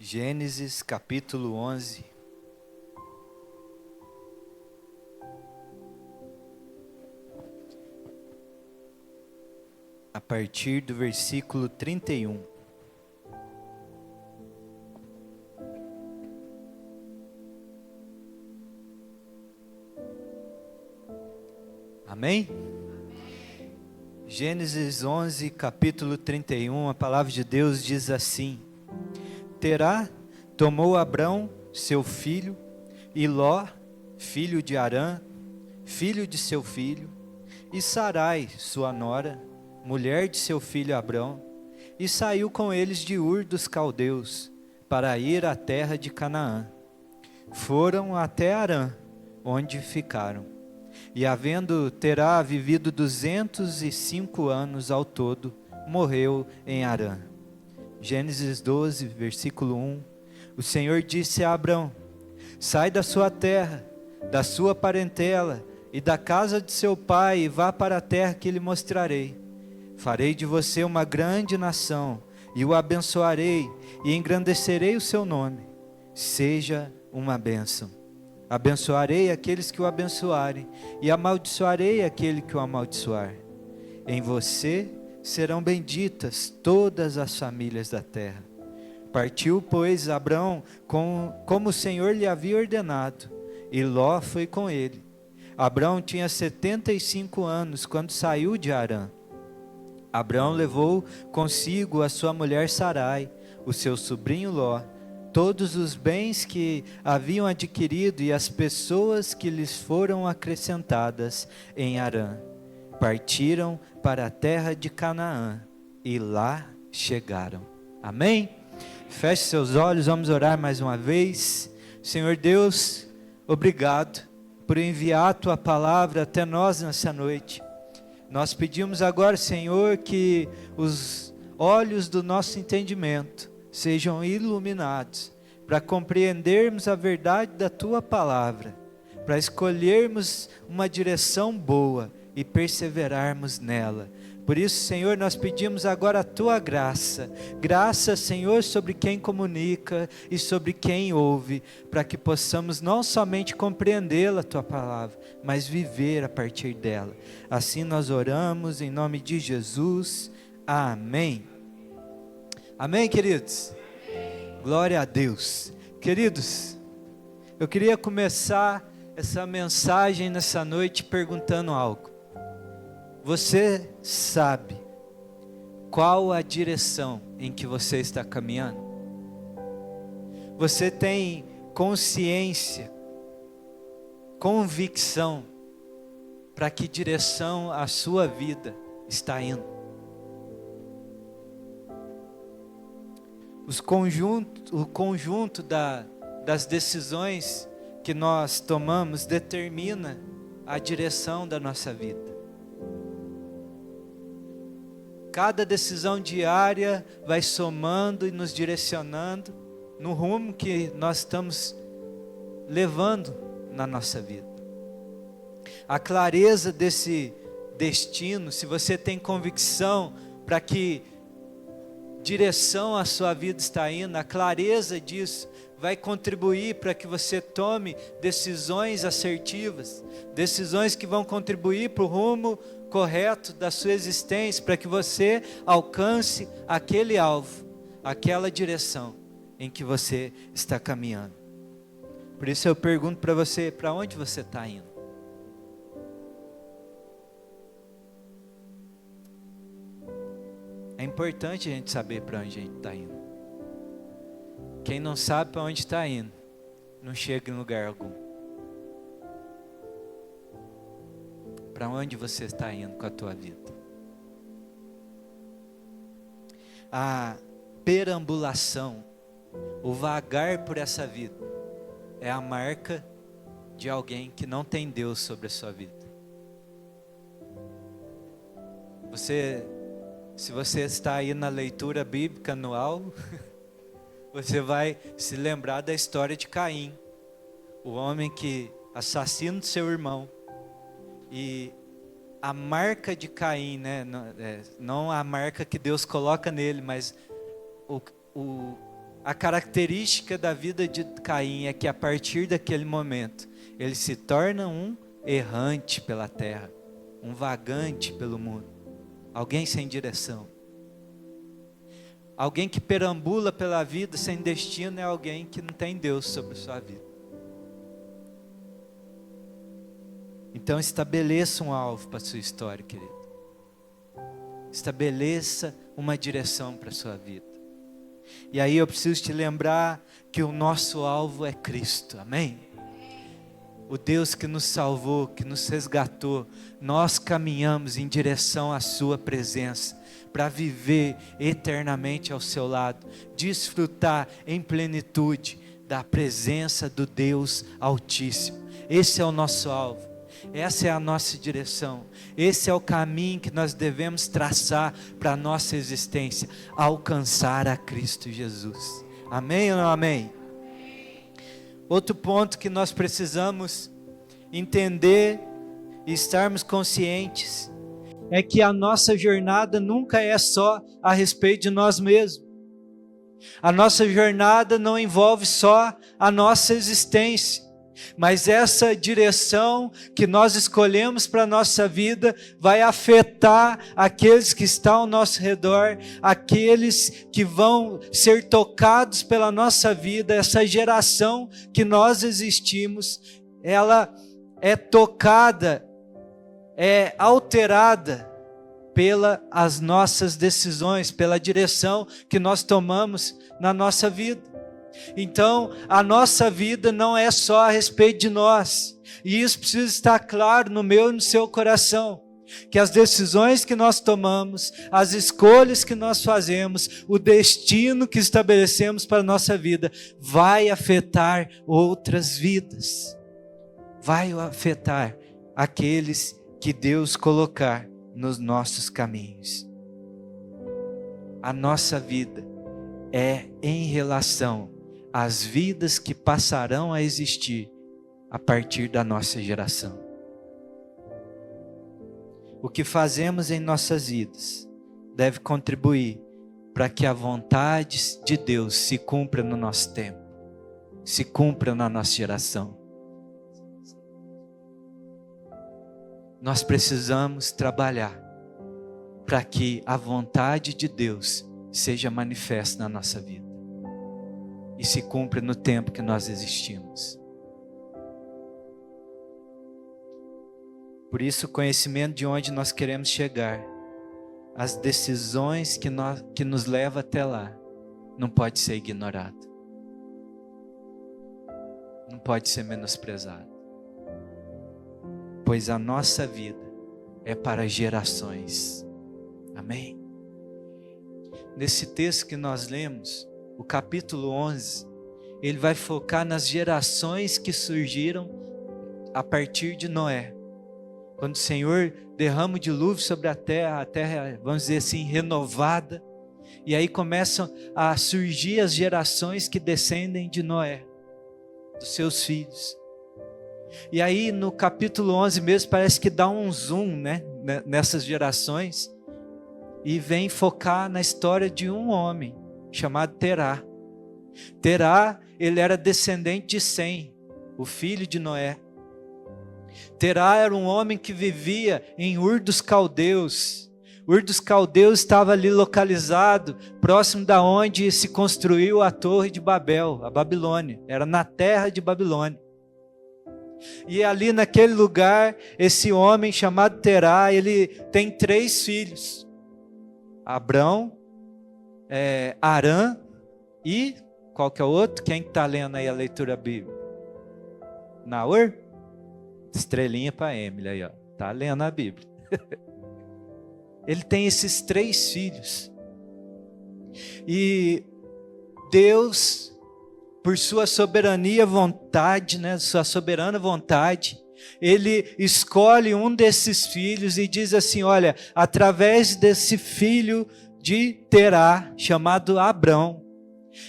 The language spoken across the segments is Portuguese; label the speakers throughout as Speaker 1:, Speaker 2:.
Speaker 1: Gênesis capítulo 11. A partir do versículo 31. Amém? Gênesis 11, capítulo 31, a palavra de Deus diz assim: Terá tomou Abrão, seu filho, e Ló, filho de Harã, filho de seu filho, e Sarai, sua nora, mulher de seu filho Abrão, e saiu com eles de Ur dos Caldeus, para ir à terra de Canaã. Foram até Harã, onde ficaram. E havendo Terá vivido 205 anos ao todo, morreu em Harã. Gênesis 12, versículo 1. O Senhor disse a Abrão: sai da sua terra, da sua parentela e da casa de seu pai, e vá para a terra que lhe mostrarei. Farei de você uma grande nação, e o abençoarei, e engrandecerei o seu nome. Seja uma bênção. Abençoarei aqueles que o abençoarem, e amaldiçoarei aquele que o amaldiçoar. Em você serão benditas todas as famílias da terra. Partiu, pois, Abrão como o Senhor lhe havia ordenado, e Ló foi com ele. Abrão tinha 75 anos quando saiu de Harã. Abrão levou consigo a sua mulher Sarai, o seu sobrinho Ló, todos os bens que haviam adquirido e as pessoas que lhes foram acrescentadas em Harã. Partiram para a terra de Canaã e lá chegaram. Amém? Feche seus olhos, vamos orar mais uma vez. Senhor Deus, obrigado por enviar a Tua palavra até nós nessa noite. Nós pedimos agora, Senhor, que os olhos do nosso entendimento sejam iluminados, para compreendermos a verdade da Tua palavra, para escolhermos uma direção boa e perseverarmos nela. Por isso, Senhor, nós pedimos agora a Tua graça, Senhor, sobre quem comunica e sobre quem ouve, para que possamos não somente compreendê-la, a Tua palavra, mas viver a partir dela. Assim nós oramos em nome de Jesus, amém. Amém, queridos? Glória a Deus. Queridos, eu queria começar essa mensagem nessa noite perguntando algo. Você sabe qual a direção em que você está caminhando? Você tem consciência, convicção para que direção a sua vida está indo? O conjunto das decisões que nós tomamos determina a direção da nossa vida. Cada decisão diária vai somando e nos direcionando no rumo que nós estamos levando na nossa vida. A clareza desse destino, se você tem convicção para que direção a sua vida está indo, a clareza disso vai contribuir para que você tome decisões assertivas, decisões que vão contribuir para o rumo correto da sua existência, para que você alcance aquele alvo, aquela direção em que você está caminhando. Por isso eu pergunto para você, para onde você está indo? É importante a gente saber para onde a gente está indo. Quem não sabe para onde está indo, não chega em lugar algum. Para onde você está indo com a tua vida? A perambulação, o vagar por essa vida, é a marca de alguém que não tem Deus sobre a sua vida. Se você está aí na leitura bíblica anual, você vai se lembrar da história de Caim, o homem que assassina seu irmão. E a marca de Caim, né, não a marca que Deus coloca nele, mas A característica da vida de Caim é que a partir daquele momento, ele se torna um errante pela terra, um vagante pelo mundo, alguém sem direção. Alguém que perambula pela vida sem destino é alguém que não tem Deus sobre a sua vida. Então estabeleça um alvo para a sua história, querido. Estabeleça uma direção para a sua vida. E aí eu preciso te lembrar que o nosso alvo é Cristo, amém? O Deus que nos salvou, que nos resgatou, nós caminhamos em direção à sua presença, para viver eternamente ao seu lado, desfrutar em plenitude da presença do Deus Altíssimo. Esse é o nosso alvo, essa é a nossa direção, esse é o caminho que nós devemos traçar para a nossa existência, alcançar a Cristo Jesus. Amém ou não amém? Outro ponto que nós precisamos entender e estarmos conscientes é que a nossa jornada nunca é só a respeito de nós mesmos. A nossa jornada não envolve só a nossa existência, mas essa direção que nós escolhemos para a nossa vida vai afetar aqueles que estão ao nosso redor, aqueles que vão ser tocados pela nossa vida. Essa geração que nós existimos, ela é tocada, é alterada pelas nossas decisões, pela direção que nós tomamos na nossa vida. Então, a nossa vida não é só a respeito de nós, e isso precisa estar claro no meu e no seu coração, que as decisões que nós tomamos, as escolhas que nós fazemos, o destino que estabelecemos para a nossa vida, vai afetar outras vidas, vai afetar aqueles que Deus colocar nos nossos caminhos. A nossa vida é em relação às vidas que passarão a existir a partir da nossa geração. O que fazemos em nossas vidas deve contribuir para que a vontade de Deus se cumpra no nosso tempo, se cumpra na nossa geração. Nós precisamos trabalhar para que a vontade de Deus seja manifesta na nossa vida e se cumpra no tempo que nós existimos. Por isso, o conhecimento de onde nós queremos chegar, as decisões que nos levam até lá, não pode ser ignorado, não pode ser menosprezado. Pois a nossa vida é para gerações. Amém? Nesse texto que nós lemos, o capítulo 11, ele vai focar nas gerações que surgiram a partir de Noé. Quando o Senhor derrama o dilúvio sobre a terra, vamos dizer assim, renovada, e aí começam a surgir as gerações que descendem de Noé, dos seus filhos. E aí no capítulo 11 mesmo parece que dá um zoom, né, nessas gerações, e vem focar na história de um homem chamado Terá. Terá, ele era descendente de Sem, o filho de Noé. Terá era um homem que vivia em Ur dos Caldeus. Ur dos Caldeus estava ali localizado, próximo da onde se construiu a Torre de Babel, a Babilônia. Era na terra de Babilônia. E ali naquele lugar, esse homem chamado Terá, ele tem 3 filhos. Abrão, Arã e qual que é o outro? Quem está lendo aí a leitura bíblica? Naor? Estrelinha para Emily aí, ó. Está lendo a Bíblia. Ele tem esses 3 filhos. E Deus, por sua soberania vontade, né, sua soberana vontade, ele escolhe um desses filhos e diz assim: olha, através desse filho de Terá, chamado Abrão,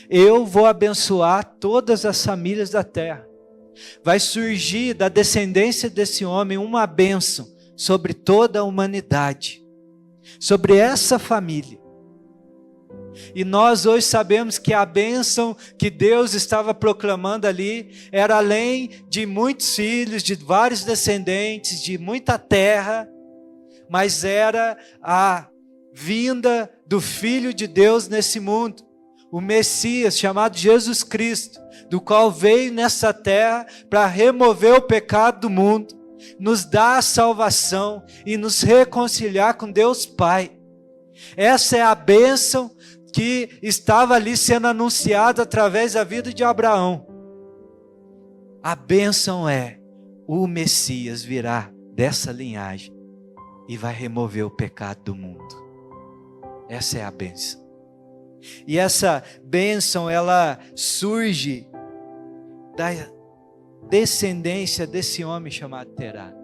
Speaker 1: eu vou abençoar todas as famílias da terra. Vai surgir da descendência desse homem uma bênção sobre toda a humanidade, sobre essa família. E nós hoje sabemos que a bênção que Deus estava proclamando ali era além de muitos filhos, de vários descendentes, de muita terra, mas era a vinda do Filho de Deus nesse mundo, o Messias chamado Jesus Cristo, do qual veio nessa terra para remover o pecado do mundo, nos dar a salvação e nos reconciliar com Deus Pai. Essa é a bênção que estava ali sendo anunciada através da vida de Abraão. A bênção é: o Messias virá dessa linhagem e vai remover o pecado do mundo. Essa é a bênção. E essa bênção, ela surge da descendência desse homem chamado Terá.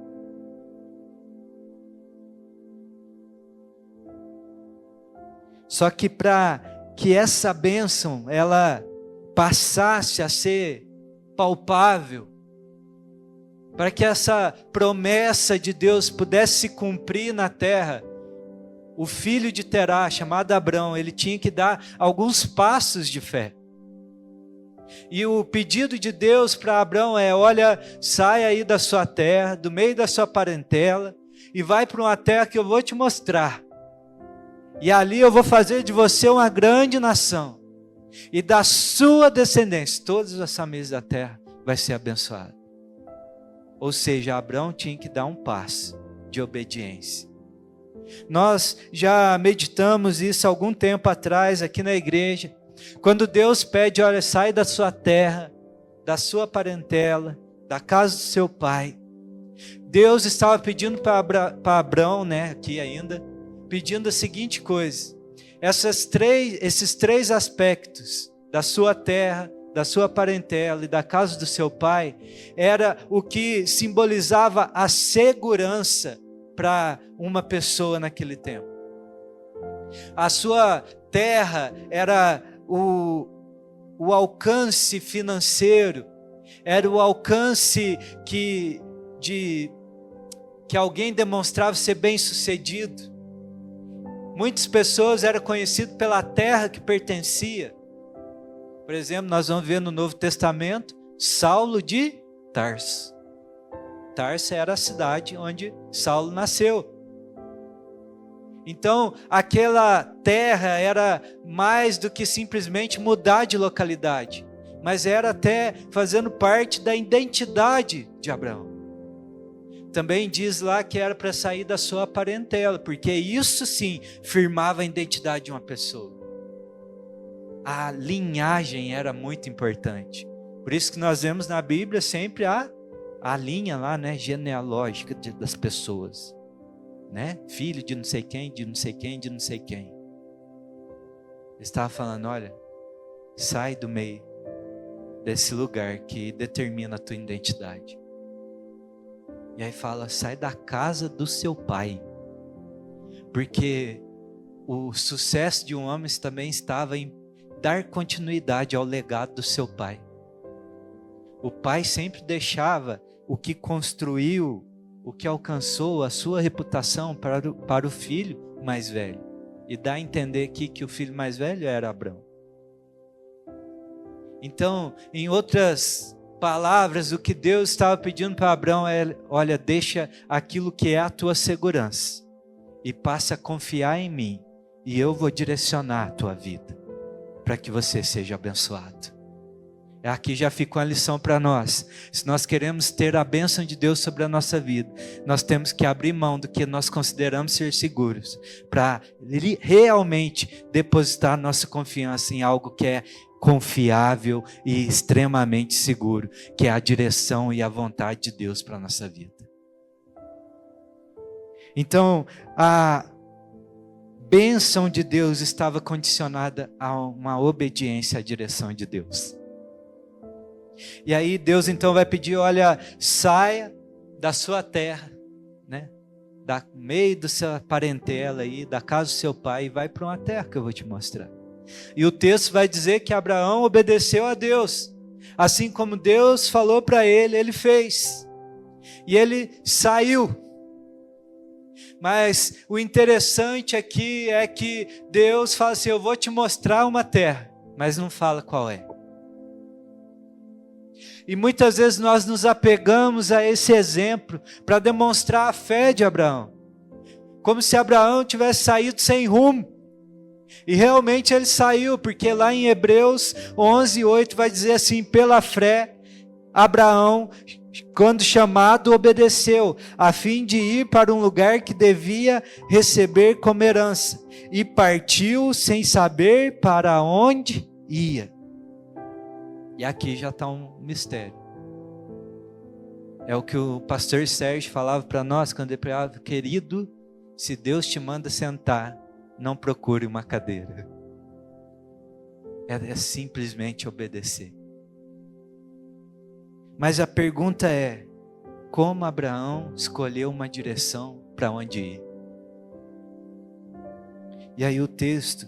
Speaker 1: Só que para que essa bênção ela passasse a ser palpável, para que essa promessa de Deus pudesse se cumprir na terra, o filho de Terá, chamado Abrão, ele tinha que dar alguns passos de fé. E o pedido de Deus para Abrão é: olha, sai aí da sua terra, do meio da sua parentela, e vai para uma terra que eu vou te mostrar. E ali eu vou fazer de você uma grande nação. E da sua descendência, todas as famílias da terra vai ser abençoada. Ou seja, Abrão tinha que dar um passo de obediência. Nós já meditamos isso há algum tempo atrás aqui na igreja. Quando Deus pede: olha, sai da sua terra, da sua parentela, da casa do seu pai. Deus estava pedindo para Abrão, aqui ainda, pedindo a seguinte coisa: esses três aspectos, da sua terra, da sua parentela e da casa do seu pai, era o que simbolizava a segurança para uma pessoa naquele tempo. A sua terra era o alcance financeiro, era o alcance que alguém demonstrava ser bem-sucedido. Muitas pessoas eram conhecidas pela terra que pertencia. Por exemplo, nós vamos ver no Novo Testamento Saulo de Tarso. Tarso era a cidade onde Saulo nasceu. Então, aquela terra era mais do que simplesmente mudar de localidade, mas era até fazendo parte da identidade de Abraão. Também diz lá que era para sair da sua parentela, porque isso sim firmava a identidade de uma pessoa. A linhagem era muito importante. Por isso que nós vemos na Bíblia sempre a linha lá, genealógica das pessoas. Filho de não sei quem, de não sei quem, de não sei quem. Ele estava falando: olha, sai do meio desse lugar que determina a tua identidade. E aí fala: sai da casa do seu pai. Porque o sucesso de um homem também estava em dar continuidade ao legado do seu pai. O pai sempre deixava o que construiu, o que alcançou a sua reputação para o filho mais velho. E dá a entender aqui que o filho mais velho era Abrão. Então, em outras palavras, o que Deus estava pedindo para Abrão é: olha, deixa aquilo que é a tua segurança e passa a confiar em mim, e eu vou direcionar a tua vida para que você seja abençoado. Aqui já fica uma lição para nós. Se nós queremos ter a bênção de Deus sobre a nossa vida, nós temos que abrir mão do que nós consideramos ser seguros, para realmente depositar nossa confiança em algo que é confiável e extremamente seguro, que é a direção e a vontade de Deus para a nossa vida. Então, a bênção de Deus estava condicionada a uma obediência à direção de Deus. E aí Deus então vai pedir: olha, saia da sua terra, da meio da sua parentela aí, da casa do seu pai, e vai para uma terra que eu vou te mostrar. E o texto vai dizer que Abraão obedeceu a Deus, assim como Deus falou para ele, ele fez. E ele saiu. Mas o interessante aqui é que Deus fala assim, eu vou te mostrar uma terra, mas não fala qual é. E muitas vezes nós nos apegamos a esse exemplo para demonstrar a fé de Abraão. Como se Abraão tivesse saído sem rumo. E realmente ele saiu, porque lá em Hebreus 11:8 vai dizer assim, pela fé, Abraão, quando chamado, obedeceu, a fim de ir para um lugar que devia receber como herança. E partiu sem saber para onde ia. E aqui já está um mistério. É o que o pastor Sérgio falava para nós, quando ele falava, querido, se Deus te manda sentar, não procure uma cadeira. É simplesmente obedecer. Mas a pergunta é, como Abraão escolheu uma direção para onde ir? E aí o texto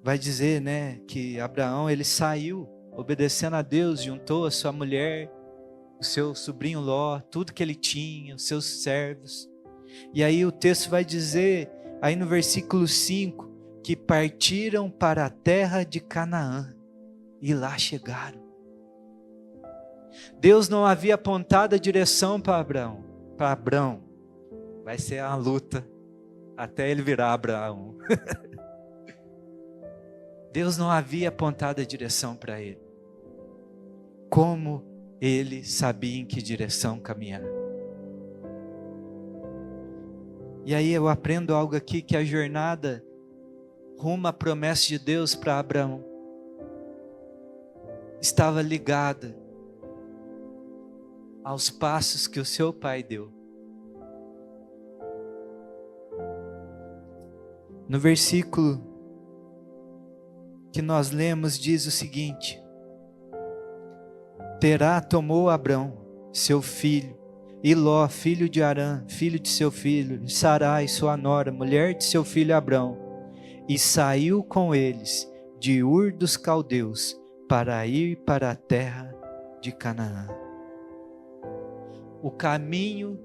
Speaker 1: vai dizer, né, que Abraão ele saiu obedecendo a Deus, juntou a sua mulher, o seu sobrinho Ló, tudo que ele tinha, os seus servos. E aí o texto vai dizer, aí no versículo 5, que partiram para a terra de Canaã e lá chegaram. Deus não havia apontado a direção para Abraão. Vai ser uma luta até ele virar Abraão. Deus não havia apontado a direção para ele. Como ele sabia em que direção caminhar? E aí eu aprendo algo aqui, que a jornada rumo à promessa de Deus para Abraão estava ligada aos passos que o seu pai deu. No versículo que nós lemos diz o seguinte: Terá tomou Abrão, seu filho, e Ló, filho de Arã, filho de seu filho, Sarai, sua nora, mulher de seu filho Abrão, e saiu com eles de Ur dos Caldeus para ir para a terra de Canaã. O caminho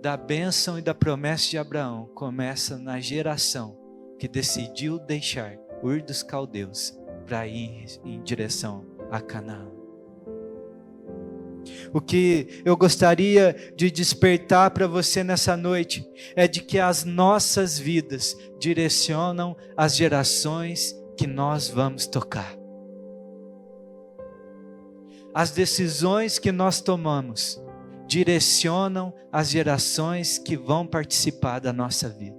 Speaker 1: da bênção e da promessa de Abraão começa na geração que decidiu deixar Ur dos Caldeus para ir em direção a Canaã. O que eu gostaria de despertar para você nessa noite é de que as nossas vidas direcionam as gerações que nós vamos tocar. As decisões que nós tomamos direcionam as gerações que vão participar da nossa vida.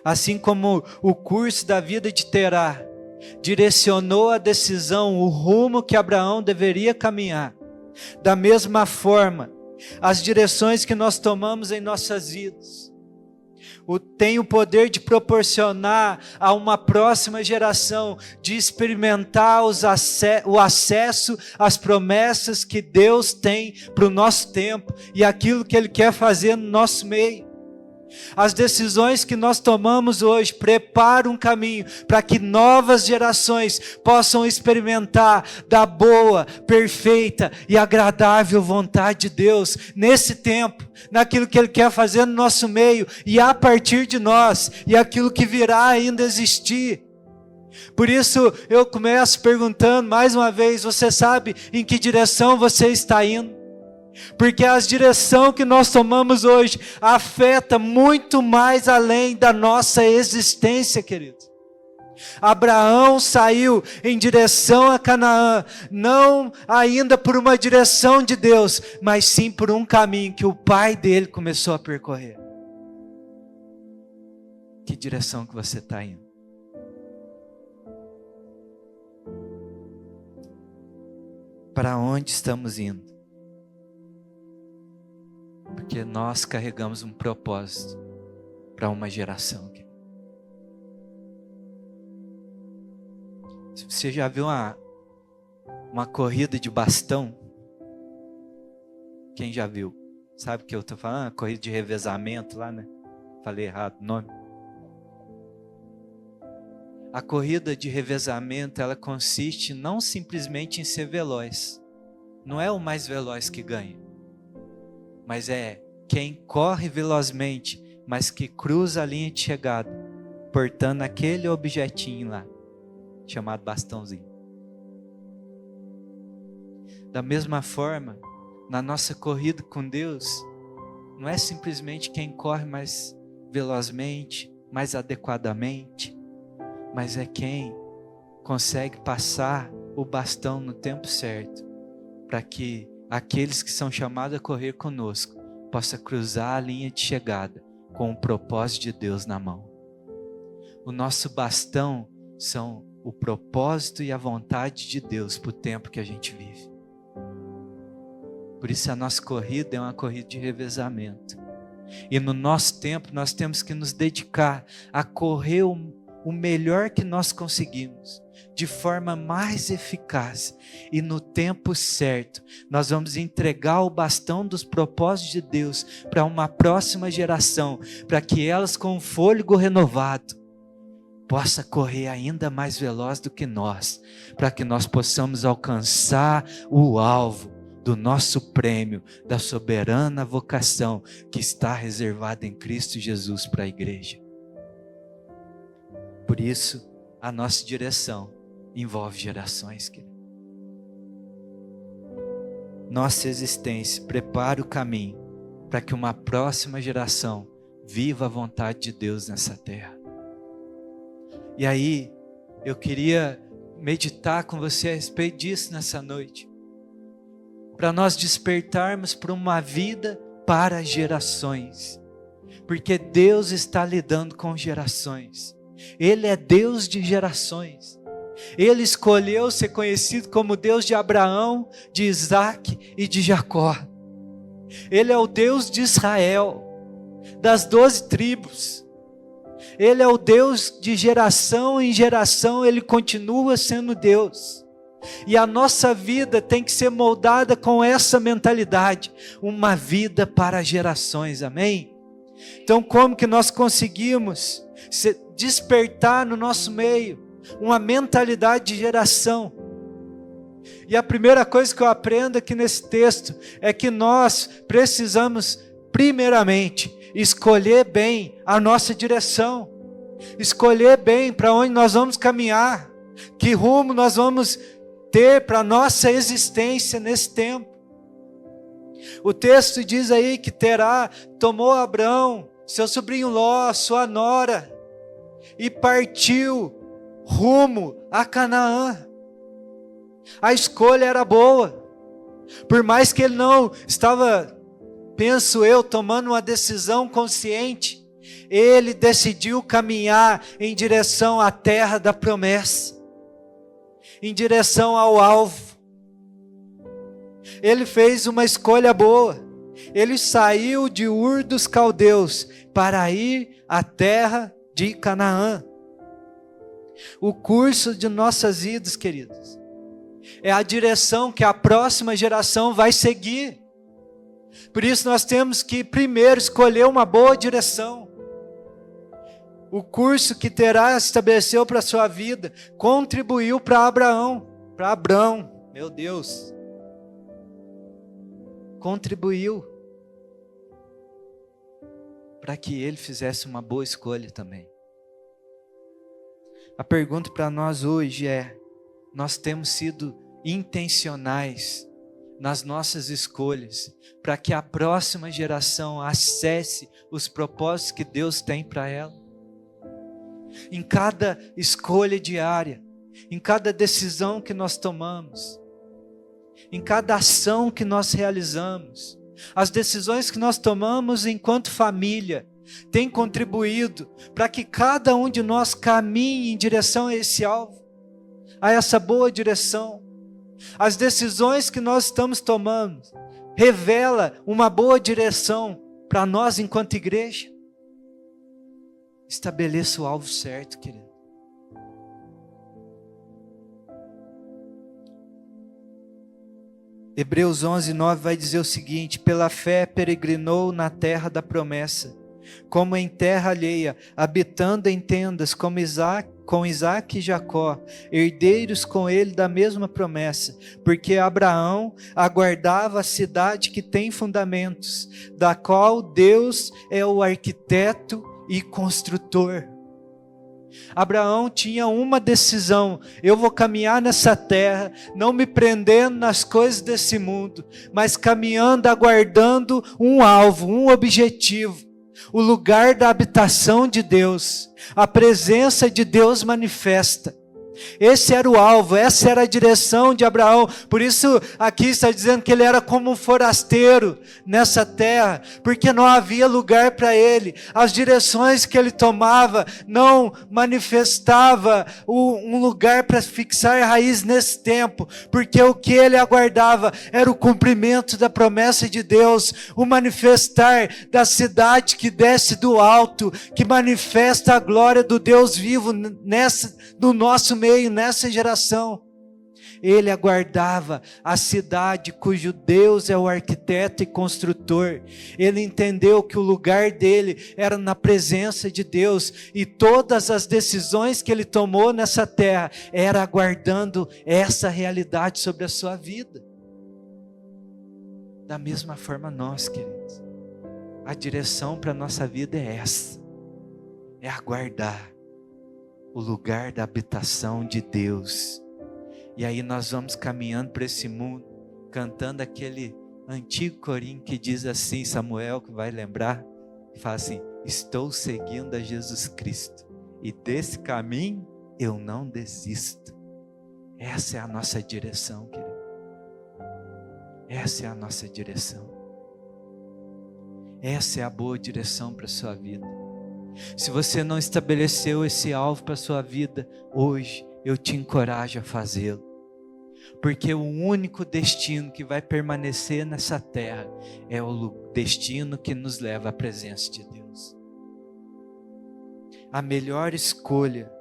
Speaker 1: Assim como o curso da vida de Terá direcionou a decisão, o rumo que Abraão deveria caminhar, da mesma forma, as direções que nós tomamos em nossas vidas tem o poder de proporcionar a uma próxima geração, de experimentar o acesso às promessas que Deus tem para o nosso tempo e aquilo que Ele quer fazer no nosso meio. As decisões que nós tomamos hoje preparam um caminho para que novas gerações possam experimentar da boa, perfeita e agradável vontade de Deus nesse tempo, naquilo que Ele quer fazer no nosso meio e a partir de nós, e aquilo que virá ainda existir. Por isso eu começo perguntando mais uma vez: você sabe em que direção você está indo? Porque a direção que nós tomamos hoje afeta muito mais além da nossa existência, querido. Abraão saiu em direção a Canaã, não ainda por uma direção de Deus, mas sim por um caminho que o pai dele começou a percorrer. Que direção que você está indo? Para onde estamos indo? Porque nós carregamos um propósito para uma geração. Você já viu uma corrida de bastão? Quem já viu? Sabe o que eu estou falando? Corrida de revezamento lá, né? Falei errado o nome. A corrida de revezamento, ela consiste não simplesmente em ser veloz. Não é o mais veloz que ganha, mas é quem corre velozmente, mas que cruza a linha de chegada, portando aquele objetinho lá, chamado bastãozinho. Da mesma forma, na nossa corrida com Deus, não é simplesmente quem corre mais velozmente, mais adequadamente, mas é quem consegue passar o bastão no tempo certo, para que aqueles que são chamados a correr conosco possam cruzar a linha de chegada com o propósito de Deus na mão. O nosso bastão são o propósito e a vontade de Deus para o tempo que a gente vive. Por isso a nossa corrida é uma corrida de revezamento. E no nosso tempo nós temos que nos dedicar a correr o melhor que nós conseguimos, de forma mais eficaz. E no tempo certo, nós vamos entregar o bastão dos propósitos de Deus para uma próxima geração, para que elas com um fôlego renovado possa correr ainda mais veloz do que nós, para que nós possamos alcançar o alvo do nosso prêmio, da soberana vocação que está reservada em Cristo Jesus para a igreja. Por isso, a nossa direção envolve gerações, querido. Nossa existência prepara o caminho para que uma próxima geração viva a vontade de Deus nessa terra. E aí, eu queria meditar com você a respeito disso nessa noite, para nós despertarmos para uma vida para gerações, porque Deus está lidando com gerações. Ele é Deus de gerações. Ele escolheu ser conhecido como Deus de Abraão, de Isaac e de Jacó. Ele é o Deus de Israel, das 12 tribos. Ele é o Deus de geração em geração, Ele continua sendo Deus. E a nossa vida tem que ser moldada com essa mentalidade, uma vida para gerações, amém? Então como que nós conseguimos despertar no nosso meio uma mentalidade de geração? E a primeira coisa que eu aprendo aqui nesse texto é que nós precisamos primeiramente escolher bem a nossa direção, escolher bem para onde nós vamos caminhar, que rumo nós vamos ter para a nossa existência nesse tempo. O texto diz aí que Terá tomou Abrão, seu sobrinho Ló, sua nora, e partiu rumo a Canaã. A escolha era boa, por mais que ele não estava, penso eu, tomando uma decisão consciente, ele decidiu caminhar em direção à terra da promessa, em direção ao alvo. Ele fez uma escolha boa. Ele saiu de Ur dos Caldeus para ir à terra de Canaã. O curso de nossas vidas, queridos, é a direção que a próxima geração vai seguir. Por isso nós temos que primeiro escolher uma boa direção. O curso que Terá estabeleceu para a sua vida contribuiu para Abrão, meu Deus, contribuiu para que ele fizesse uma boa escolha também. A pergunta para nós hoje é: nós temos sido intencionais nas nossas escolhas para que a próxima geração acesse os propósitos que Deus tem para ela? Em cada escolha diária, em cada decisão que nós tomamos, em cada ação que nós realizamos, as decisões que nós tomamos enquanto família têm contribuído para que cada um de nós caminhe em direção a esse alvo, a essa boa direção. As decisões que nós estamos tomando revela uma boa direção para nós enquanto igreja. Estabeleça o alvo certo, querido. Hebreus 11:9 vai dizer o seguinte: pela fé peregrinou na terra da promessa, como em terra alheia, habitando em tendas, como Isaac, com Isaac e Jacó, herdeiros com ele da mesma promessa, porque Abraão aguardava a cidade que tem fundamentos, da qual Deus é o arquiteto e construtor. Abraão tinha uma decisão: eu vou caminhar nessa terra, não me prendendo nas coisas desse mundo, mas caminhando, aguardando um alvo, um objetivo, o lugar da habitação de Deus, a presença de Deus manifesta. Esse era o alvo, essa era a direção de Abraão. Por isso aqui está dizendo que ele era como um forasteiro nessa terra, porque não havia lugar para ele. As direções que ele tomava não manifestava um lugar para fixar raiz nesse tempo, porque o que ele aguardava era o cumprimento da promessa de Deus, o manifestar da cidade que desce do alto, que manifesta a glória do Deus vivo no nosso meio, nessa geração. Ele aguardava a cidade cujo Deus é o arquiteto e construtor. Ele entendeu que o lugar dele era na presença de Deus, e todas as decisões que ele tomou nessa terra era aguardando essa realidade sobre a sua vida. Da mesma forma nós, queridos, a direção para a nossa vida é essa, é aguardar o lugar da habitação de Deus. E aí nós vamos caminhando para esse mundo, cantando aquele antigo corinho que diz assim, Samuel que vai lembrar, que fala assim: estou seguindo a Jesus Cristo, e desse caminho eu não desisto. Essa é a nossa direção, querido. Essa é a nossa direção. Essa é a boa direção para a sua vida. Se você não estabeleceu esse alvo para a sua vida, hoje eu te encorajo a fazê-lo. Porque o único destino que vai permanecer nessa terra é o destino que nos leva à presença de Deus. A melhor escolha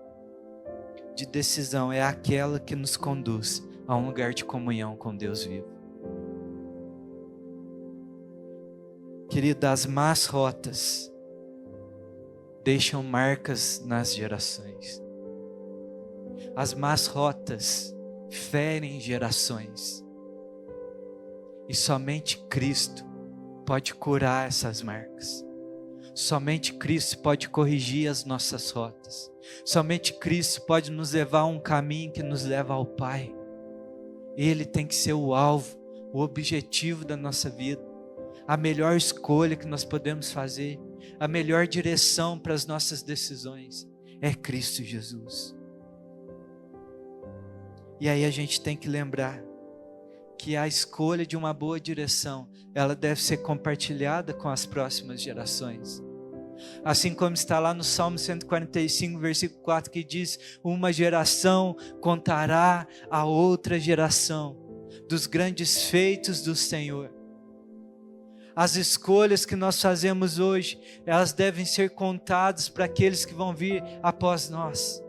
Speaker 1: de decisão é aquela que nos conduz a um lugar de comunhão com Deus vivo. Querido, as más rotas deixam marcas nas gerações. As más rotas ferem gerações. E somente Cristo pode curar essas marcas. Somente Cristo pode corrigir as nossas rotas. Somente Cristo pode nos levar a um caminho que nos leva ao Pai. Ele tem que ser o alvo, o objetivo da nossa vida. A melhor escolha que nós podemos fazer, a melhor direção para as nossas decisões é Cristo Jesus. E aí a gente tem que lembrar que a escolha de uma boa direção, ela deve ser compartilhada com as próximas gerações. Assim como está lá no Salmo 145, versículo 4, que diz: uma geração contará a outra geração dos grandes feitos do Senhor. As escolhas que nós fazemos hoje, elas devem ser contadas para aqueles que vão vir após nós,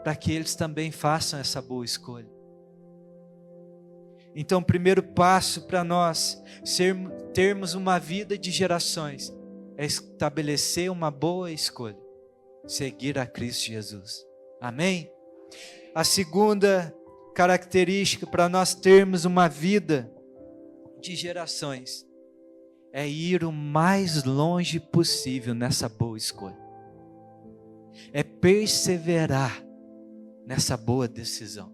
Speaker 1: para que eles também façam essa boa escolha. Então, o primeiro passo para nós termos uma vida de gerações é estabelecer uma boa escolha, seguir a Cristo Jesus. Amém? A segunda característica para nós termos uma vida de gerações é ir o mais longe possível nessa boa escolha. É perseverar nessa boa decisão.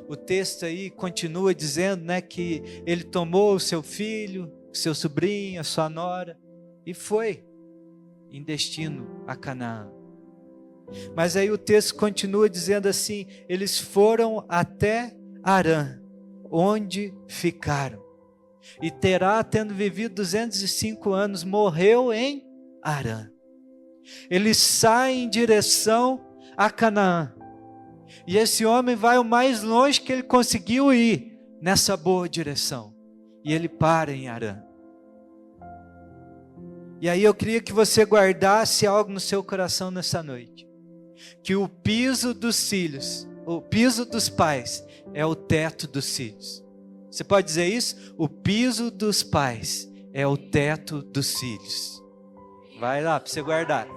Speaker 1: O texto aí continua dizendo, que ele tomou o seu filho, o seu sobrinho, a sua nora, e foi em destino a Canaã. Mas aí o texto continua dizendo assim: eles foram até Harã, onde ficaram. E Terá, tendo vivido 205 anos, morreu em Harã. Ele sai em direção a Canaã. E esse homem vai o mais longe que ele conseguiu ir nessa boa direção. E ele para em Harã. E aí eu queria que você guardasse algo no seu coração nessa noite. Que o piso dos filhos, o piso dos pais, é o teto dos filhos. Você pode dizer isso? O piso dos pais é o teto dos filhos. Vai lá para você guardar.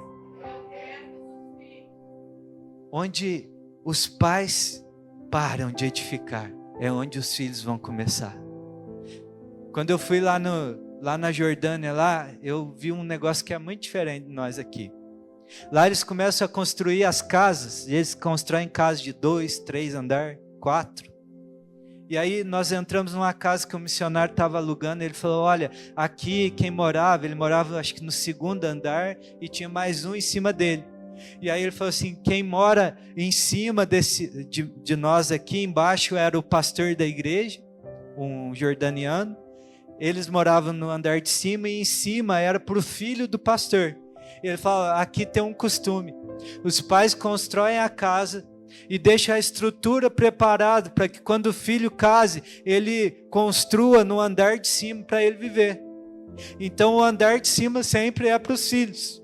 Speaker 1: Onde os pais param de edificar, é onde os filhos vão começar. Quando eu fui lá na Jordânia, eu vi um negócio que é muito diferente de nós aqui. Lá eles começam a construir as casas, e eles constroem casas de 2, 3 andares, 4. E aí nós entramos numa casa que o missionário estava alugando, ele falou, olha, aqui quem morava, ele morava acho que no 2º andar, e tinha mais um em cima dele. E aí ele falou assim, quem mora em cima de nós aqui embaixo era o pastor da igreja, um jordaniano. Eles moravam no andar de cima e em cima era para o filho do pastor. Ele fala, aqui tem um costume, os pais constroem a casa e deixam a estrutura preparada para que quando o filho case, ele construa no andar de cima para ele viver. Então o andar de cima sempre é para os filhos.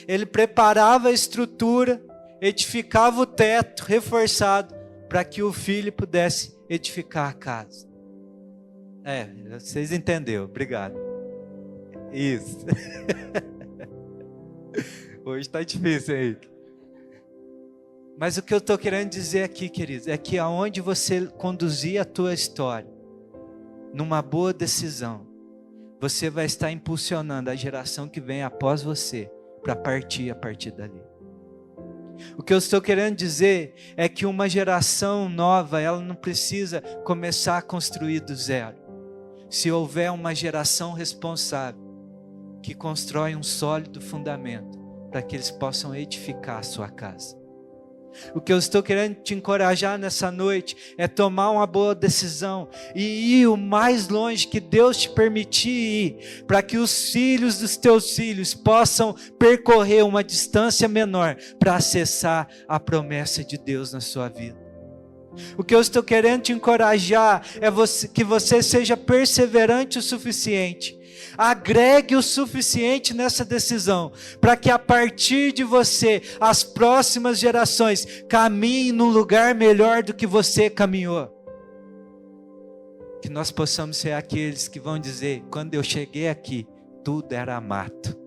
Speaker 1: Ele preparava a estrutura, edificava o teto reforçado para que o filho pudesse edificar a casa. Vocês entenderam, obrigado. Isso. Hoje está difícil aí. Mas o que eu estou querendo dizer aqui, queridos, é que aonde você conduzir a tua história, numa boa decisão, você vai estar impulsionando a geração que vem após você, para partir a partir dali. O que eu estou querendo dizer é que uma geração nova, ela não precisa começar a construir do zero. Se houver uma geração responsável, que constrói um sólido fundamento, para que eles possam edificar a sua casa. O que eu estou querendo te encorajar nessa noite é tomar uma boa decisão e ir o mais longe que Deus te permitir ir, para que os filhos dos teus filhos possam percorrer uma distância menor para acessar a promessa de Deus na sua vida. O que eu estou querendo te encorajar é que você seja perseverante o suficiente, agregue o suficiente nessa decisão, para que a partir de você, as próximas gerações caminhem num lugar melhor do que você caminhou. Que nós possamos ser aqueles que vão dizer, quando eu cheguei aqui, tudo era mato,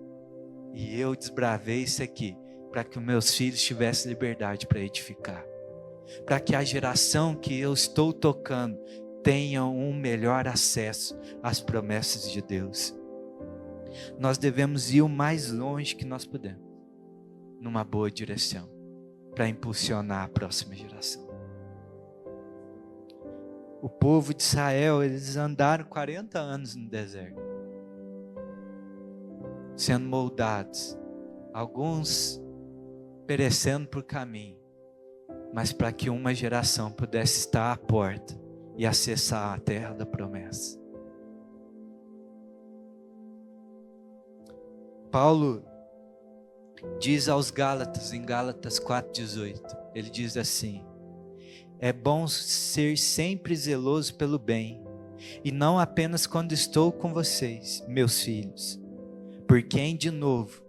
Speaker 1: e eu desbravei isso aqui, para que os meus filhos tivessem liberdade para edificar, para que a geração que eu estou tocando tenham um melhor acesso às promessas de Deus. Nós devemos ir o mais longe que nós pudermos, numa boa direção, para impulsionar a próxima geração. O povo de Israel, eles andaram 40 anos no deserto, sendo moldados, alguns perecendo por caminho, mas para que uma geração pudesse estar à porta e acessar a terra da promessa. Paulo diz aos Gálatas, em Gálatas 4,18, ele diz assim, é bom ser sempre zeloso pelo bem, e não apenas quando estou com vocês, meus filhos, por quem de novo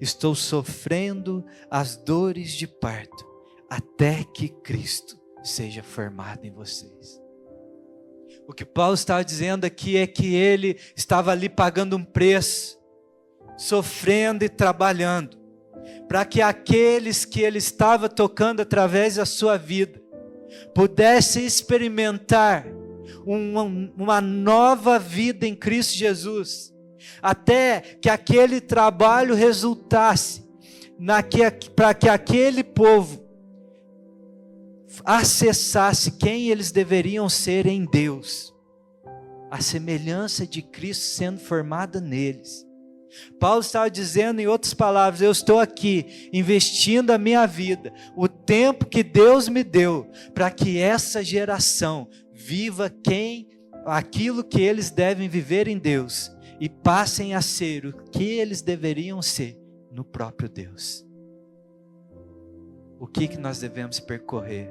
Speaker 1: estou sofrendo as dores de parto, até que Cristo seja formado em vocês. O que Paulo estava dizendo aqui é que ele estava ali pagando um preço, sofrendo e trabalhando, para que aqueles que ele estava tocando através da sua vida, pudessem experimentar uma nova vida em Cristo Jesus, até que aquele trabalho resultasse, para que aquele povo acessasse quem eles deveriam ser em Deus, a semelhança de Cristo sendo formada neles. Paulo estava dizendo, em outras palavras, eu estou aqui investindo a minha vida, o tempo que Deus me deu, para que essa geração viva aquilo que eles devem viver em Deus, e passem a ser o que eles deveriam ser no próprio Deus. O que nós devemos percorrer?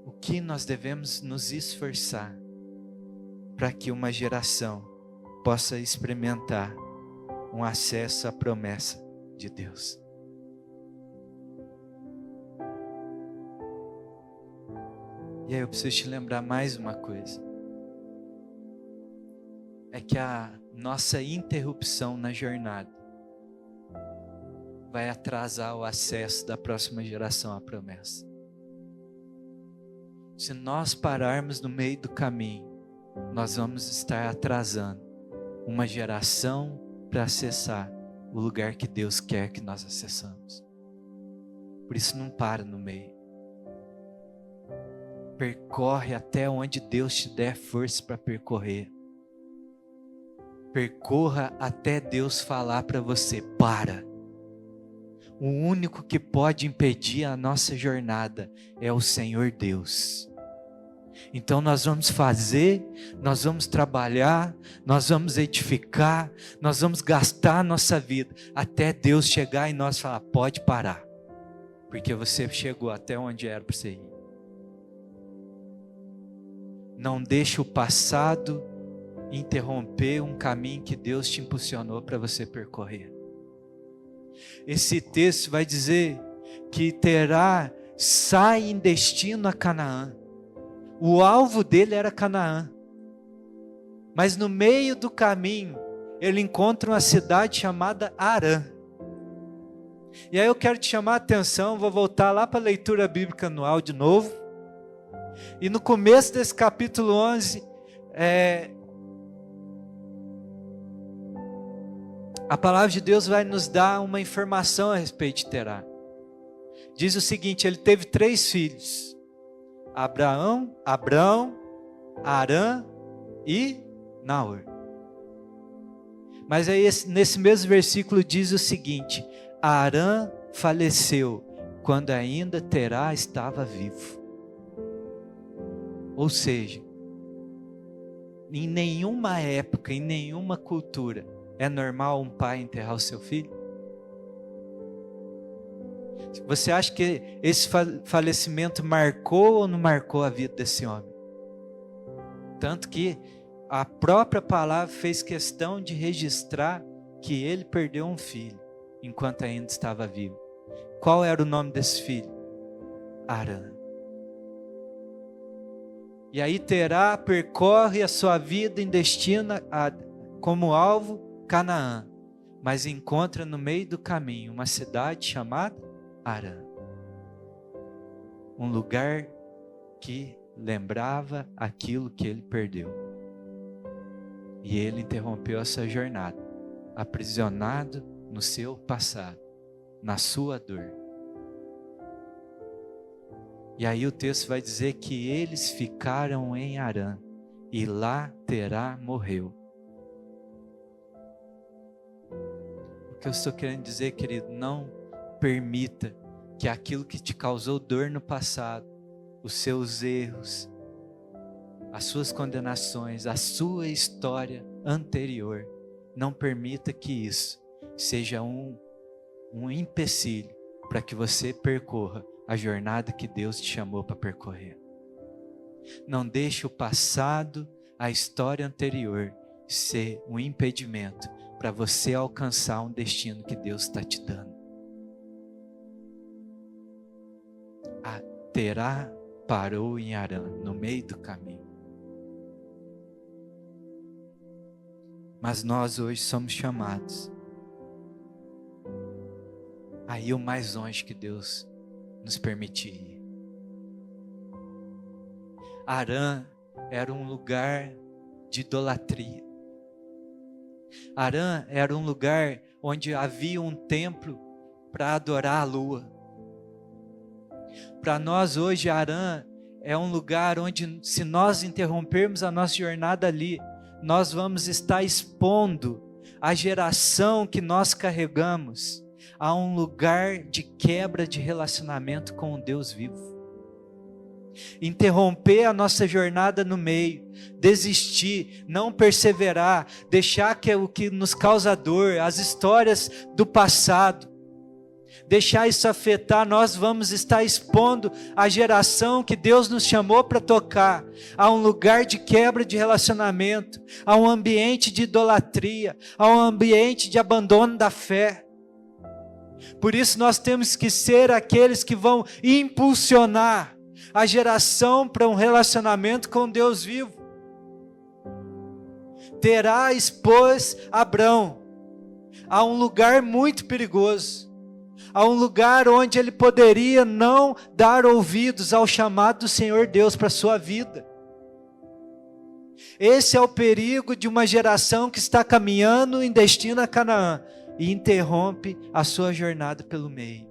Speaker 1: O que nós devemos nos esforçar para que uma geração possa experimentar um acesso à promessa de Deus? E aí eu preciso te lembrar mais uma coisa. É que a nossa interrupção na jornada vai atrasar o acesso da próxima geração à promessa. Se nós pararmos no meio do caminho, nós vamos estar atrasando uma geração para acessar o lugar que Deus quer que nós acessamos. Por isso não para no meio. Percorre até onde Deus te der força para percorrer. Percorra até Deus falar para você, para. O único que pode impedir a nossa jornada é o Senhor Deus. Então nós vamos fazer, nós vamos trabalhar, nós vamos edificar, nós vamos gastar a nossa vida, até Deus chegar em nós e falar, pode parar, porque você chegou até onde era para você ir. Não deixe o passado interromper um caminho que Deus te impulsionou para você percorrer. Esse texto vai dizer que Terá sai em destino a Canaã. O alvo dele era Canaã. Mas no meio do caminho, ele encontra uma cidade chamada Harã. E aí eu quero te chamar a atenção, vou voltar lá para a leitura bíblica anual de novo. E no começo desse capítulo 11, a palavra de Deus vai nos dar uma informação a respeito de Terá. Diz o seguinte, ele teve 3 filhos. Abrão, Harã e Naor. Mas aí nesse mesmo versículo diz o seguinte, Harã faleceu quando ainda Terá estava vivo. Ou seja, em nenhuma época, em nenhuma cultura, é normal um pai enterrar o seu filho? Você acha que esse falecimento marcou ou não marcou a vida desse homem? Tanto que a própria palavra fez questão de registrar que ele perdeu um filho, enquanto ainda estava vivo. Qual era o nome desse filho? Harã. E aí Terá percorre a sua vida em destino como alvo Canaã, mas encontra no meio do caminho uma cidade chamada Harã. Um lugar que lembrava aquilo que ele perdeu. E ele interrompeu essa jornada, aprisionado no seu passado, na sua dor. E aí o texto vai dizer que eles ficaram em Harã, e lá Terá morreu. O que eu estou querendo dizer, querido, não permita que aquilo que te causou dor no passado, os seus erros, as suas condenações, a sua história anterior, não permita que isso seja um empecilho para que você percorra a jornada que Deus te chamou para percorrer. Não deixe o passado, a história anterior, ser um impedimento para você alcançar um destino que Deus está te dando. Terá parou em Harã, no meio do caminho. Mas nós hoje somos chamados a ir o mais longe que Deus nos permitir ir. Harã era um lugar de idolatria. Harã era um lugar onde havia um templo para adorar a lua. Para nós hoje, Harã é um lugar onde, se nós interrompermos a nossa jornada ali, nós vamos estar expondo a geração que nós carregamos a um lugar de quebra de relacionamento com o Deus vivo. Interromper a nossa jornada no meio, desistir, não perseverar, deixar que o que nos causa dor, as histórias do passado, deixar isso afetar, nós vamos estar expondo a geração que Deus nos chamou para tocar, a um lugar de quebra de relacionamento, a um ambiente de idolatria, a um ambiente de abandono da fé. Por isso nós temos que ser aqueles que vão impulsionar a geração para um relacionamento com Deus vivo. Terá expôs Abrão a um lugar muito perigoso. a um lugar onde ele poderia não dar ouvidos ao chamado do Senhor Deus para a sua vida. Esse é o perigo de uma geração que está caminhando em destino a Canaã e interrompe a sua jornada pelo meio.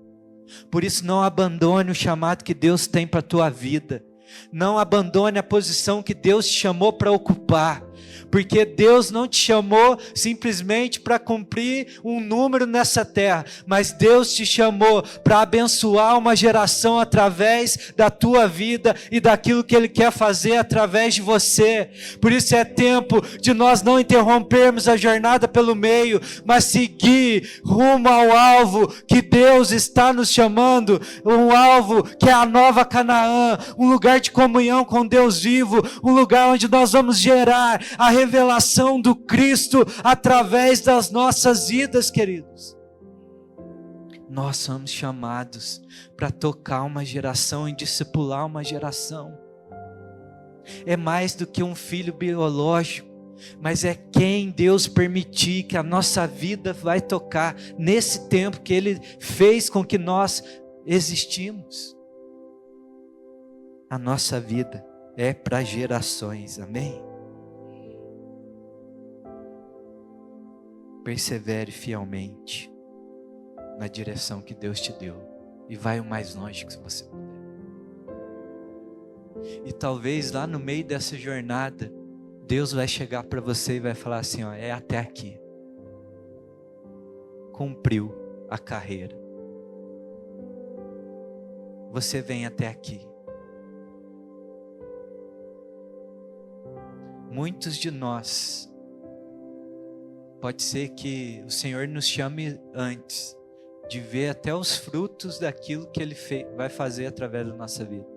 Speaker 1: Por isso, não abandone o chamado que Deus tem para a tua vida. Não abandone a posição que Deus te chamou para ocupar. Porque Deus não te chamou simplesmente para cumprir um número nessa terra, mas Deus te chamou para abençoar uma geração através da tua vida e daquilo que Ele quer fazer através de você. Por isso é tempo de nós não interrompermos a jornada pelo meio, mas seguir rumo ao alvo que Deus está nos chamando, um alvo que é a nova Canaã, um lugar de comunhão com Deus vivo, um lugar onde nós vamos gerar a revelação do Cristo através das nossas vidas, queridos. Nós somos chamados para tocar uma geração e discipular uma geração. É mais do que um filho biológico, mas é quem Deus permitir que a nossa vida vai tocar nesse tempo que Ele fez com que nós existimos. A nossa vida é para gerações, amém? Persevere fielmente na direção que Deus te deu e vai o mais longe que você puder. E talvez lá no meio dessa jornada, Deus vai chegar para você e vai falar assim, ó, é até aqui. Cumpriu a carreira. Você vem até aqui. Muitos de nós, pode ser que o Senhor nos chame antes de ver até os frutos daquilo que Ele vai fazer através da nossa vida.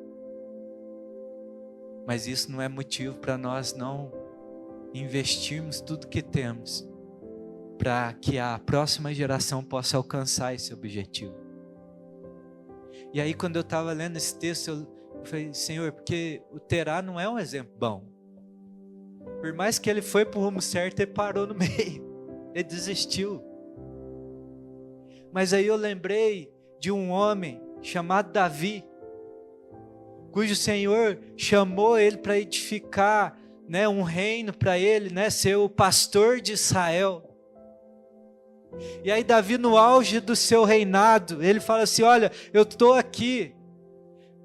Speaker 1: Mas isso não é motivo para nós não investirmos tudo que temos para que a próxima geração possa alcançar esse objetivo. E aí quando eu estava lendo esse texto, eu falei, Senhor, porque o Terá não é um exemplo bom. Por mais que ele foi para o rumo certo, ele parou no meio. Ele desistiu. Mas aí eu lembrei de um homem chamado Davi, cujo Senhor chamou ele para edificar, né, um reino para ele, né, ser o pastor de Israel. E aí Davi, no auge do seu reinado, ele fala assim, olha, eu estou aqui,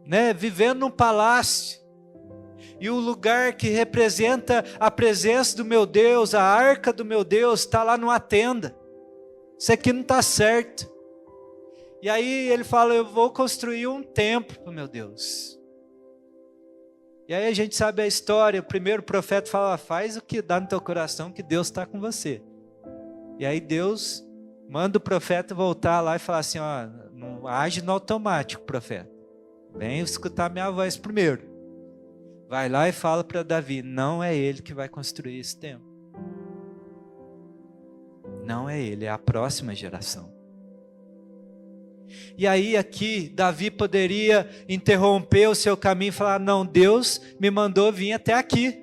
Speaker 1: né, vivendo num palácio, e o lugar que representa a presença do meu Deus, a arca do meu Deus, está lá numa tenda. Isso aqui não está certo. E aí ele fala, eu vou construir um templo para o meu Deus. E aí a gente sabe a história, o primeiro profeta fala, faz o que dá no teu coração, que Deus está com você. E aí Deus manda o profeta voltar lá e falar assim, ó, não age no automático, profeta. Vem escutar minha voz primeiro. Vai lá e fala para Davi, não é ele que vai construir esse templo. Não é ele, é a próxima geração. E aí aqui, Davi poderia interromper o seu caminho e falar, não, Deus me mandou vir até aqui.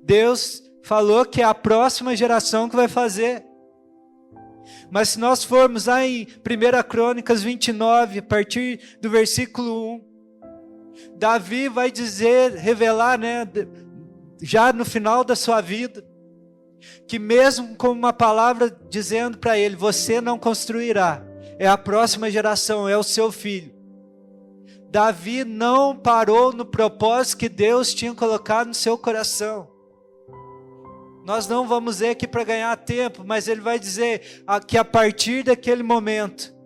Speaker 1: Deus falou que é a próxima geração que vai fazer. Mas se nós formos lá em 1 Crônicas 29, a partir do versículo 1, Davi vai dizer, revelar, né, já no final da sua vida, que mesmo com uma palavra dizendo para ele, você não construirá, é a próxima geração, é o seu filho. Davi não parou no propósito que Deus tinha colocado no seu coração. Nós não vamos ler aqui para ganhar tempo, mas ele vai dizer que a partir daquele momento,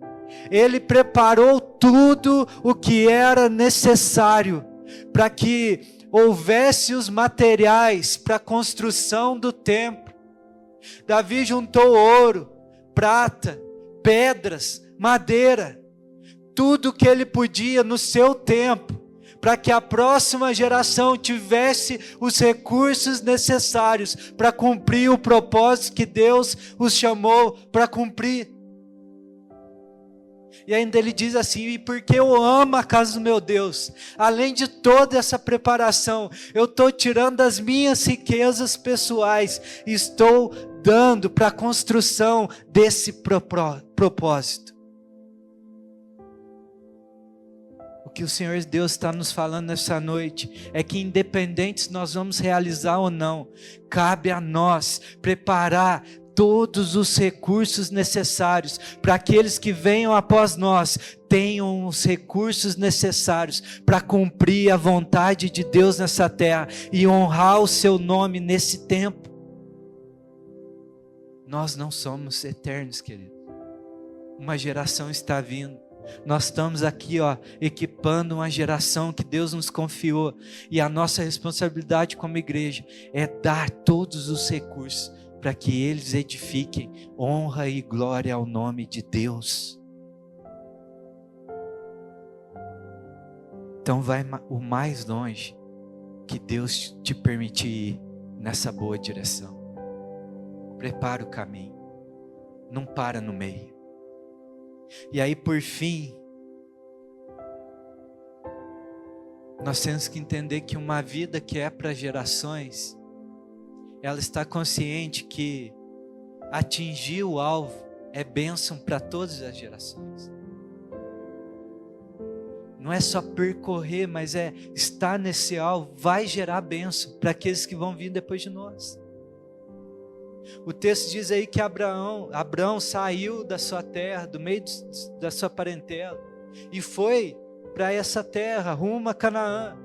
Speaker 1: ele preparou tudo o que era necessário para que houvesse os materiais para a construção do templo. Davi juntou ouro, prata, pedras, madeira, tudo que ele podia no seu tempo, para que a próxima geração tivesse os recursos necessários para cumprir o propósito que Deus os chamou para cumprir. E ainda ele diz assim, e porque eu amo a casa do meu Deus, além de toda essa preparação, eu estou tirando das minhas riquezas pessoais, e estou dando para a construção desse propósito. que o Senhor Deus está nos falando nessa noite é que, independente se nós vamos realizar ou não, cabe a nós preparar todos os recursos necessários para aqueles que venham após nós tenham os recursos necessários para cumprir a vontade de Deus nessa terra e honrar o seu nome nesse tempo. Nós não somos eternos, querido. Uma geração está vindo. Nós estamos aqui, equipando uma geração que Deus nos confiou. E a nossa responsabilidade como igreja é dar todos os recursos para que eles edifiquem honra e glória ao nome de Deus. Então vai o mais longe que Deus te permitir ir nessa boa direção. Prepara o caminho, não para no meio. E aí, por fim, nós temos que entender que uma vida que é para gerações, ela está consciente que atingir o alvo é bênção para todas as gerações. Não é só percorrer, mas é estar nesse alvo, vai gerar bênção para aqueles que vão vir depois de nós. O texto diz aí que Abraão saiu da sua terra, do meio da sua parentela, e foi para essa terra, rumo a Canaã.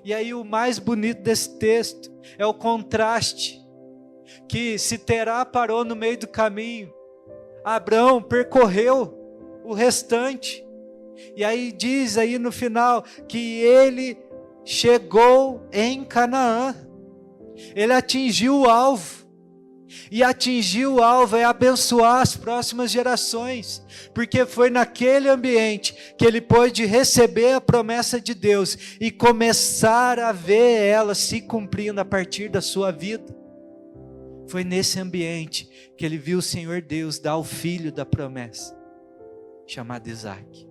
Speaker 1: E aí o mais bonito desse texto é o contraste, que se Terá parou no meio do caminho, Abraão percorreu o restante. E aí diz aí no final que ele chegou em Canaã, ele atingiu o alvo. E atingir o alvo é abençoar as próximas gerações, porque foi naquele ambiente que ele pôde receber a promessa de Deus e começar a ver ela se cumprindo a partir da sua vida. Foi nesse ambiente que ele viu o Senhor Deus dar o filho da promessa, chamado Isaque.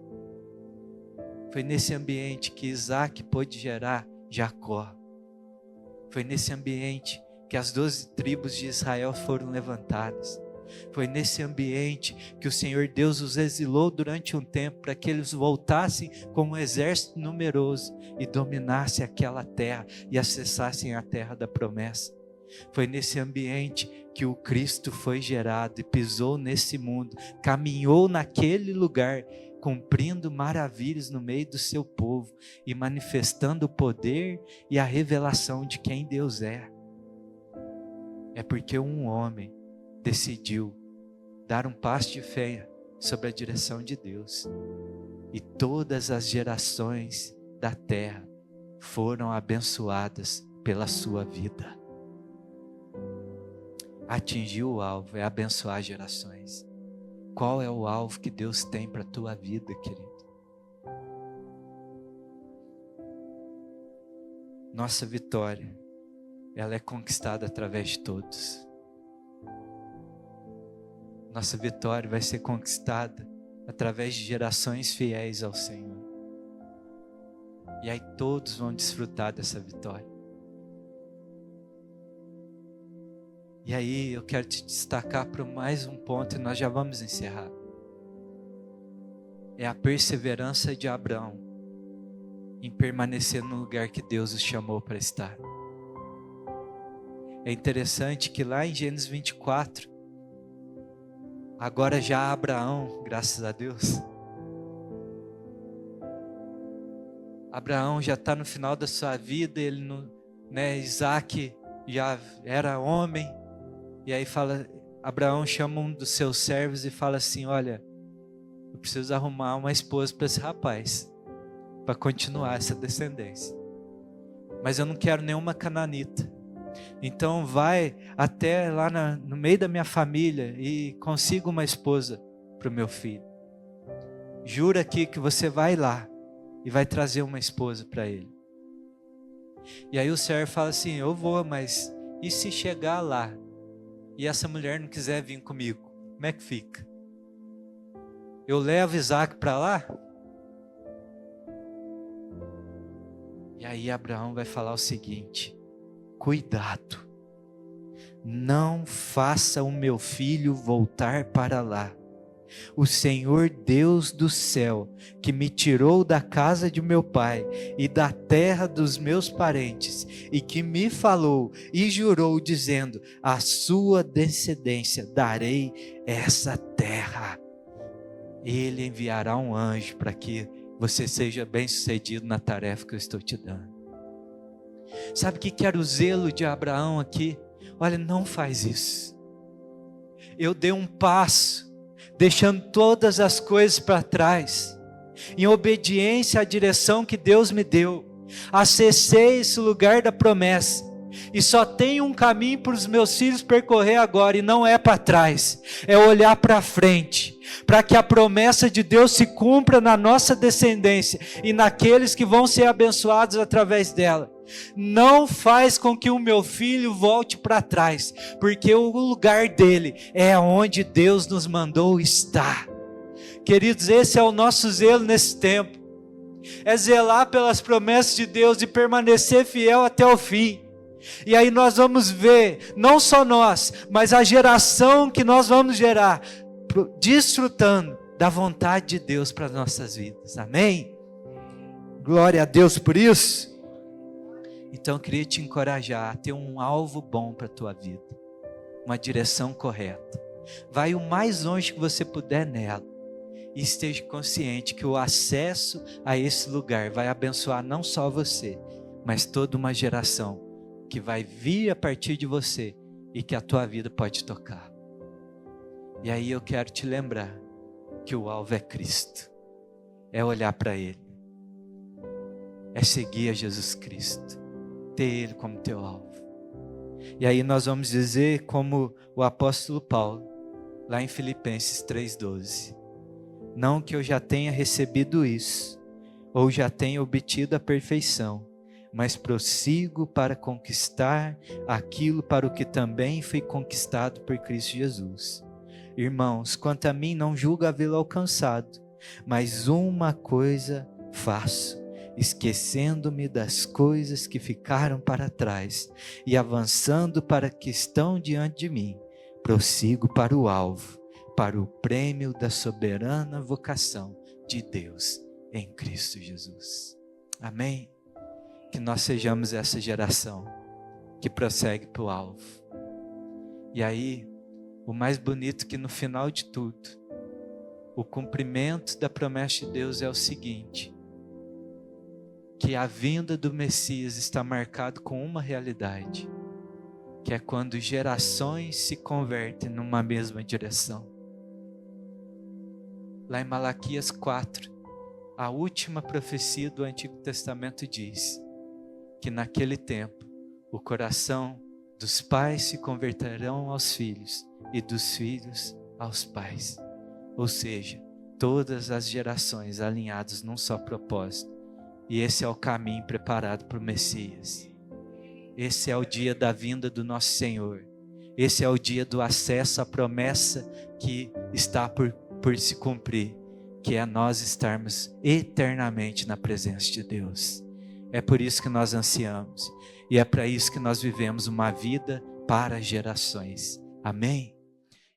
Speaker 1: Foi nesse ambiente que Isaque pôde gerar Jacó. Foi nesse ambiente que as 12 tribos de Israel foram levantadas. Foi nesse ambiente que o Senhor Deus os exilou durante um tempo, para que eles voltassem com um exército numeroso e dominassem aquela terra e acessassem a terra da promessa. Foi nesse ambiente que o Cristo foi gerado e pisou nesse mundo, caminhou naquele lugar, cumprindo maravilhas no meio do seu povo e manifestando o poder e a revelação de quem Deus é. É porque um homem decidiu dar um passo de fé sobre a direção de Deus. E todas as gerações da terra foram abençoadas pela sua vida. Atingir o alvo é abençoar gerações. Qual é o alvo que Deus tem para a tua vida, querido? Nossa vitória, ela é conquistada através de todos. Nossa vitória vai ser conquistada através de gerações fiéis ao Senhor. E aí todos vão desfrutar dessa vitória. E aí eu quero te destacar para mais um ponto e nós já vamos encerrar. É a perseverança de Abraão em permanecer no lugar que Deus os chamou para estar. É interessante que lá em Gênesis 24, agora já Abraão, graças a Deus, Abraão já está no final da sua vida, ele não, Isaac já era homem, e aí Abraão chama um dos seus servos e fala assim: olha, eu preciso arrumar uma esposa para esse rapaz, para continuar essa descendência, mas eu não quero nenhuma cananita. Então vai até lá no meio da minha família e consiga uma esposa para o meu filho. Jura aqui que você vai lá e vai trazer uma esposa para ele. E aí o servo fala assim: eu vou, mas e se chegar lá e essa mulher não quiser vir comigo, como é que fica? Eu levo Isaac para lá? E aí Abraão vai falar o seguinte: cuidado, não faça o meu filho voltar para lá, o Senhor Deus do céu, que me tirou da casa de meu pai e da terra dos meus parentes, e que me falou e jurou, dizendo: à sua descendência darei essa terra. Ele enviará um anjo para que você seja bem-sucedido na tarefa que eu estou te dando. Sabe o que era o zelo de Abraão aqui? Olha, não faz isso. Eu dei um passo, deixando todas as coisas para trás, em obediência à direção que Deus me deu. Acessei esse lugar da promessa, e só tem um caminho para os meus filhos percorrer agora, e não é para trás, é olhar para frente, para que a promessa de Deus se cumpra na nossa descendência, e naqueles que vão ser abençoados através dela. Não faz com que o meu filho volte para trás, porque o lugar dele é onde Deus nos mandou estar. Queridos, esse é o nosso zelo nesse tempo, é zelar pelas promessas de Deus e permanecer fiel até o fim. E aí nós vamos ver, não só nós, mas a geração que nós vamos gerar, desfrutando da vontade de Deus para as nossas vidas. Amém? Glória a Deus por isso. Então eu queria te encorajar a ter um alvo bom para a tua vida, uma direção correta. Vai o mais longe que você puder nela, e esteja consciente que o acesso a esse lugar vai abençoar não só você, mas toda uma geração que vai vir a partir de você e que a tua vida pode tocar. E aí eu quero te lembrar que o alvo é Cristo, é olhar para Ele, é seguir a Jesus Cristo, ter Ele como teu alvo. E aí nós vamos dizer como o apóstolo Paulo, lá em Filipenses 3,12: não que eu já tenha recebido isso, ou já tenha obtido a perfeição, mas prossigo para conquistar aquilo para o que também foi conquistado por Cristo Jesus. Irmãos, quanto a mim, não julgo havê-lo alcançado, mas uma coisa faço, esquecendo-me das coisas que ficaram para trás e avançando para que estão diante de mim, prossigo para o alvo, para o prêmio da soberana vocação de Deus em Cristo Jesus. Amém? Que nós sejamos essa geração que prossegue para o alvo. E aí, o mais bonito que no final de tudo, o cumprimento da promessa de Deus é o seguinte: que a vinda do Messias está marcado com uma realidade, que é quando gerações se convertem numa mesma direção. Lá em Malaquias 4, a última profecia do Antigo Testamento diz que naquele tempo o coração dos pais se converterão aos filhos e dos filhos aos pais. Ou seja, todas as gerações alinhadas num só propósito. E esse é o caminho preparado para o Messias. Esse é o dia da vinda do nosso Senhor. Esse é o dia do acesso à promessa que está por se cumprir, que é nós estarmos eternamente na presença de Deus. É por isso que nós ansiamos, e é para isso que nós vivemos uma vida para gerações. Amém?